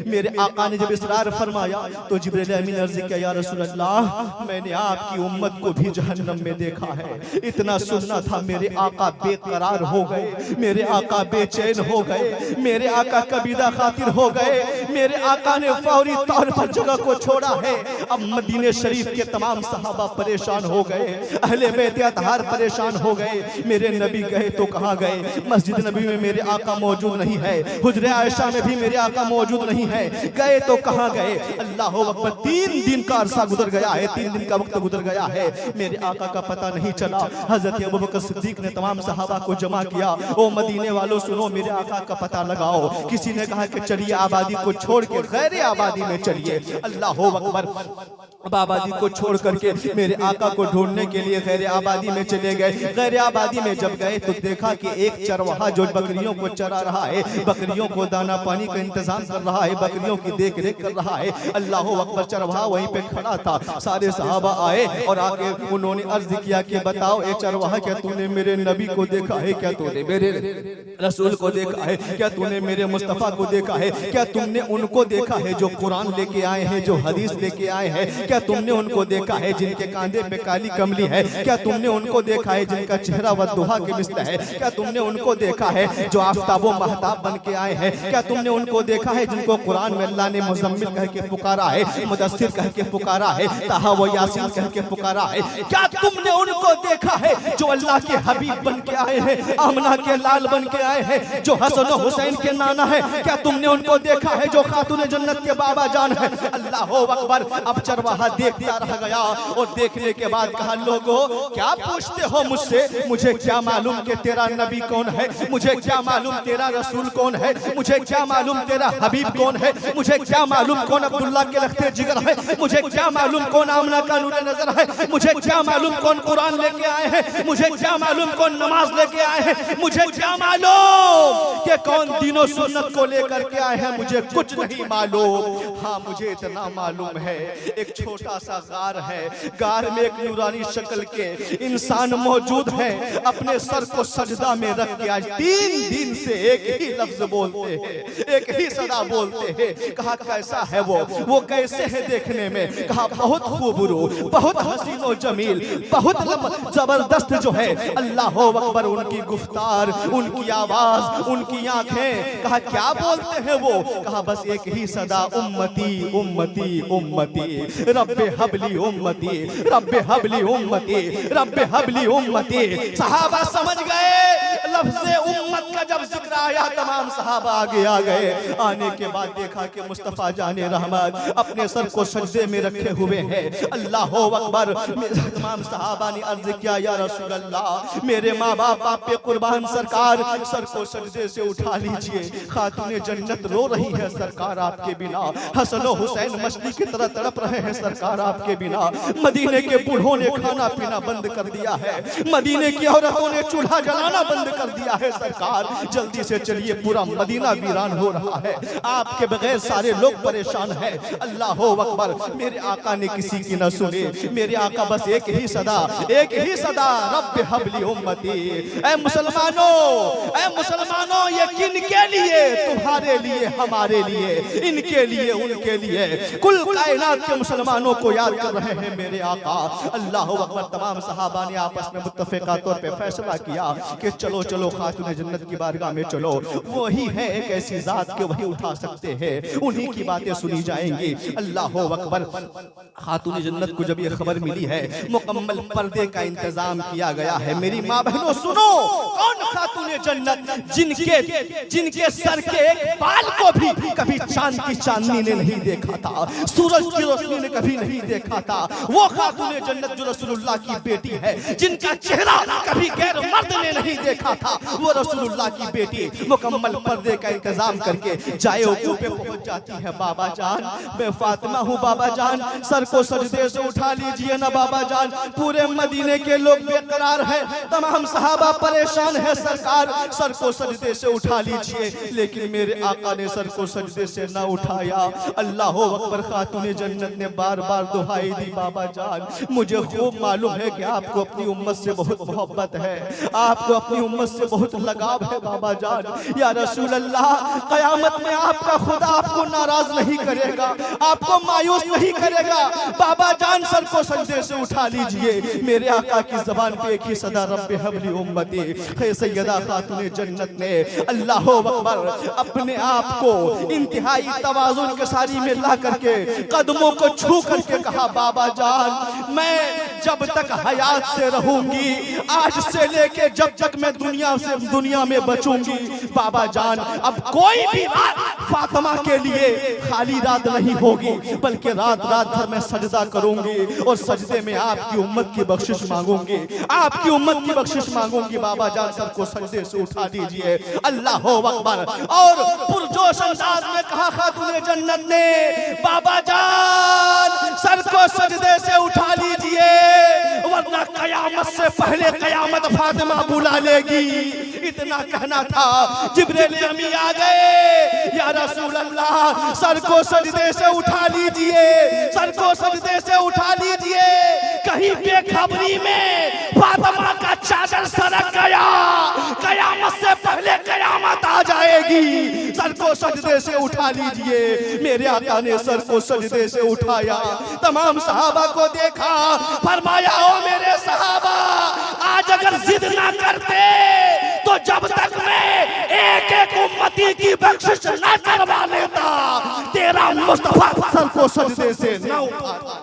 मेरे आका ने जब इसरार फरमाया तो जिब्रील अमीन अर्ज़ किया, या रसूल अल्लाह, मैंने आपकी उम्मत को भी जहन्नम में देखा है। इतना सुनना था, मेरे आका बेकरार हो गए, मेरे आका बेचैन हो गए, मेरे आका कबीदा खातिर हो गए, मेरे आका ने फौरी तौर पर जगह को छोड़ा है। अब मदीने शरीफ के तमाम सहाबा परेशान हो गए, अहले बैत अतहार परेशान हो गए। मेरे नबी गए तो कहाँ गए? मस्जिद नबी में मेरे आका मौजूद नहीं है, हुजरे आयशा में भी मेरे आका मौजूद नहीं है, गए तो कहां गए? अल्लाह अकबर। 3 दिन का अरसा गुजर गया है, 3 दिन का वक्त गुजर गया है, मेरे आका का पता नहीं चला। हजरत अबू बकर सिद्दीक ने तमाम सहाबा को जमा किया, ओ मदीने वालों सुनो, मेरे आका का पता लगाओ। किसी ने कहा कि चलिए आबादी को छोड़ के गैर आबादी में चलिए। अल्लाह अकबर। अब आबादी को छोड़ करके मेरे आका को ढूंढने के लिए गैर आबादी में चले गए। गैर आबादी में जब गए तो देखा कि एक चरवाहा जो बकरियों को चरा रहा है, बकरियों को दाना पानी का इंतजाम कर रहा है, बकरियों की देख रेख कर रहा है। अल्लाह अकबर। चरवाहा वहीं पे खड़ा था। सारे सहाबा आए और आके उन्होंने अर्ज किया कि बताओ ए चरवाहा, क्या तूने मेरे नबी को देखा है? क्या तूने मेरे रसूल को देखा है? क्या तूने मेरे मुस्तफ़ा को देखा है? क्या तुमने उनको देखा है जो कुरान लेके आए हैं, जो हदीस लेके आए हैं? क्या तुमने उनको देखा है जिनके कांधे पे काली कमली है? क्या तुमने उनको देखा है जिनका चेहरा वद्दुहा के मिसल है? क्या तुमने उनको देखा है जो आफताबो महताब बन के आए हैं? क्या तुमने उनको देखा है जिनको कुरान में अल्लाह ने मुज़म्मिल कह के पुकारा है, मुदस्सिर कह के पुकारा है, ताहा व यासीन कह के पुकारा है? क्या तुमने उनको देखा है जो अल्लाह के हबीब बन के आए हैं, आमना के लाल बन के आए हैं, जो हसन और हुसैन के नाना है? क्या तुमने उनको देखा है जो खातून जन्नत के बाबा जान है? अल्लाह अकबर। अब चरवाहा देखता रह गया और देखने के बाद कहा, लोगों क्या पूछते हो मुझसे? मुझे क्या मालूम कि तेरा नबी कौन है? मुझे क्या मालूम तेरा रसूल कौन है? मुझे क्या मालूम तेरा हबीब कौन है? मुझे क्या मालूम कौन अब्दुल्ला के लख्ते जिगर है? मुझे क्या मालूम कौन आमना का नूर नजर है? मुझे क्या मालूम कौन कुरान लेके आए हैं? मुझे क्या मालूम कौन नमाज लेके आए हैं? मुझे क्या मालूम कि कौन दीनों सुन्नत को लेकर के आए हैं? मुझे कुछ नहीं मालूम। हाँ, मुझे इतना मालूम है, एक छोटा सा गार है, गार में एक नूरानी शक्ल के इंसान मौजूद है, अपने सर को सजदा में रख के आज 3 दिन से एक ही लफ्ज बोलते हैं, एक ही सदा बोलते हैं। कहा कैसा है वो कैसे है देखने में? कहा बहुत खूबरू, बहुत हसीन और जमील, बहुत जबरदस्त जो है। अल्लाह अकबर। उनकी गुफ्तार, उनकी आवाज, उनकी आंखें। कहा क्या बोलते हैं वो? कहा बस एक ही सदा, उम्मती उम्मती उम्मती, रब्बे हबली उम्मती, रब्बे हबली उम्मती, रब्बे हबली उम्मती। सहाबा समझ गए लफ्ज़े उम्मत का जब जिक्र आया, तमाम सहाबा आगे आ गए। आने के बाद देखा कि मुस्तफ़ा जाने रहमत अपने सर को सजदे में रखे हुए हैं। अल्लाह अकबर। तमाम सहाबा ने अर्ज किया, या रसूल अल्लाह, मेरे माँ बाप आप पे कुर्बान सरकार, सर को सजदे से उठा लीजिए। खातून जन्नत रो रही है सरकार आपके बिना, हसन और हुसैन मछली की तरह तड़प रहे हैं सरकार आपके बिना। मदीने के बूढ़ों ने खाना पीना बंद कर दिया है, मदीने की औरतों ने चूल्हा जलाना बंद कर दिया है सरकार। जल्दी से चलिए, पूरा मदीना वीरान हो रहा है, आपके बगैर सारे लोग परेशान हैं। अल्लाह अकबर। मेरे आका ने किसी की न सुनी, मेरे आका बस एक ही सदा, एक ही सदा, रब्बे हबली उम्मती। ऐ मुसलमानों, ऐ मुसलमानों, ये किनके लिए? तुम्हारे लिए, हमारे लिए, इनके लिए, उनके लिए, कुल कायनात के मुसलमानों को याद कर रहे हैं मेरे आका। अल्लाह अकबर। तमाम सहाबा ने आपस में मुत्तफिका तौर पे फैसला किया कि चलो चलो खातून जन्नत की बारगाह में चलो। वही है एक ऐसी जात के वही उठा सकते हैं, उन्हीं की बातें सुनी जाएंगी। अल्लाह अकबर। खातून जन्नत को जब ये खबर मिली है, मुकम्मल पर्दे का इंतजाम किया गया है। मेरी माँ बहनों सुनो, कौन खातून जन्नत जिनके सर के एक बाल को भी कभी चांद की चांदनी ने नहीं देखा था, सूरज की रोशनी ने कभी नहीं देखा था। वो खातून जन्नत जो रसूलुल्लाह की बेटी है, जिनका चेहरा कभी गैर मर्द ने नहीं देखा था, वो रसूलुल्लाह की बेटी मुकम्मल पर्दे का इंतजाम करके जाए पे पहुंच जाती है। बाबा जान, मैं फातिमा हूँ बाबा जान, सर को सजदे से उठा लीजिए ना बाबा जान। पूरे मदीने के लोग बेकरार हैं, तमाम सहाबा परेशान है सरकार, सर को सजदे से उठा लीजिए। लेकिन मेरे आका ने सर को सजदे से ना उठाया। अल्लाह अकबर। खातून जन्नत ने बात बार बार दुहाई दी, बाबा जान मुझे खूब मालूम है कि आपको अपनी उम्मत से बहुत मोहब्बत है, आपको अपनी उम्मत से बहुत लगाव है बाबा जान। या रसूल अल्लाह, कयामत में आपका खुदा आपको नाराज नहीं करेगा, आपको मायूस नहीं करेगा। बाबा जान सर को सजदे से उठा लीजिए। मेरे आका की जबान पे एक ही सदा, रब्बे हबली उम्मती। सैयदा खातून जन्नत ने अल्लाह अकबर अपने आप को इंतहाई तवाज़ुन के सारी में ला करके कदमों को छू करके कहा, बाबा जान मैं जब तक हयात से रहूंगी, आज से लेके जब तक मैं दुनिया में बचूंगी, बाबा जान अब कोई भी रात फातिमा के लिए खाली रात नहीं होगी, बल्कि रात रात भर मैं सजदा करूंगी और सजदे में आपकी उम्मत की बख्शिश मांगूंगी, आपकी उम्मत की बख्शिश मांगूंगी। बाबा जान सर को सजदे से उठा दीजिए। अल्लाह अकबर। और पुरजोश अंदाज में कहा खातून जन्नत ने, बाबा जान सर को सजदे से उठा लीजिए, वरना कयामत से पहले कयामत फातिमा बुला लेगी। इतना कहना था, जिब्रील अमी आ गए। या रसूल अल्लाह, सर को सजदे से उठा लीजिए, सर को सजदे से उठा लीजिए। कहीं बेखबरी में फातिमा का चादर सरक गया, कयामत से पहले कयामत आ जाएगी। सर को सजदे से उठा लीजिए। मेरे आका ने सर को सजदे से उठाया, तमाम सहाबा को देखा, फरमाया, ओ मेरे सहाबा, आज अगर जिद ना करते तो जब तक मैं एक एक उम्मती की बख्शिश न करवा लेता, तेरा मुस्तफा सर को सजदे से न उठाता।